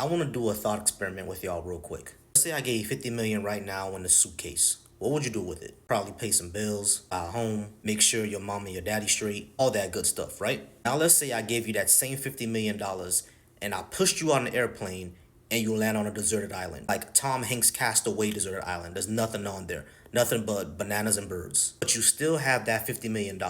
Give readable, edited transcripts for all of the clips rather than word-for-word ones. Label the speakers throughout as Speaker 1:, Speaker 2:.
Speaker 1: I want to do a thought experiment with y'all real quick. Let's say I gave you 50 million right now in a suitcase. What would you do with it? Probably pay some bills, buy a home, make sure your mom and your daddy straight, all that good stuff, right? Now let's say I gave you that same $50 million and I pushed you on an airplane and you land on a deserted island. Like Tom Hanks' Castaway deserted island. There's nothing on there. Nothing but bananas and birds. But you still have that $50 million.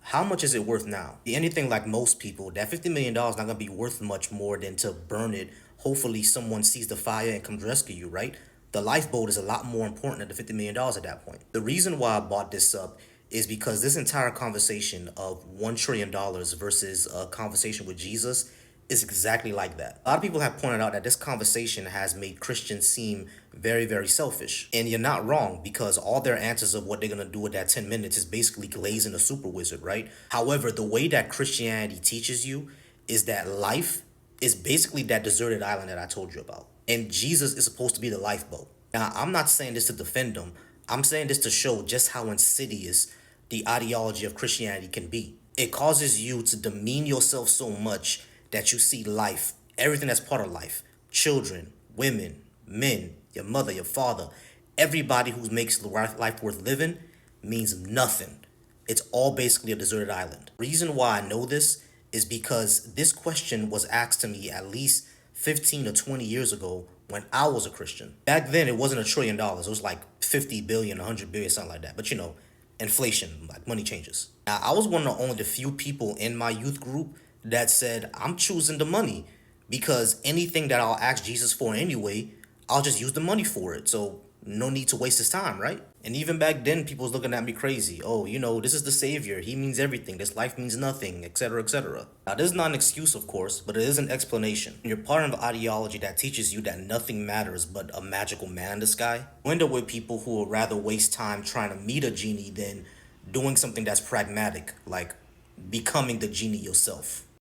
Speaker 1: How much is it worth now? Anything like most people, that $50 million not gonna be worth much more than to burn it. Hopefully someone sees the fire and comes rescue you, right? The lifeboat is a lot more important than the $50 million at that point. The reason why I brought this up is because this entire conversation of $1 trillion versus a conversation with Jesus is exactly like that. A lot of people have pointed out that this conversation has made Christians seem very, very selfish. And you're not wrong, because all their answers of what they're going to do with that 10 minutes is basically glazing a super wizard, right? However, the way that Christianity teaches you is that life is basically that deserted island that I told you about. And Jesus is supposed to be the lifeboat. Now, I'm not saying this to defend him. I'm saying this to show just how insidious the ideology of Christianity can be. It causes you to demean yourself so much that you see life, everything that's part of life, children, women, men, your mother, your father, everybody who makes life worth living means nothing. It's all basically a deserted island. Reason why I know this is because this question was asked to me at least 15 or 20 years ago when I was a Christian. Back then, it wasn't $1 trillion. It was like 50 billion, 100 billion, something like that. But inflation, like money changes. Now, I was one of the few people in my youth group that said, I'm choosing the money because anything that I'll ask Jesus for anyway, I'll just use the money for it. So no need to waste his time, right? And even back then, people was looking at me crazy. Oh, this is the savior. He means everything. This life means nothing, etc., etc. Now, this is not an excuse, of course, but it is an explanation. You're part of an ideology that teaches you that nothing matters but a magical man in the sky. You end up with people who would rather waste time trying to meet a genie than doing something that's pragmatic, like becoming the genie yourself.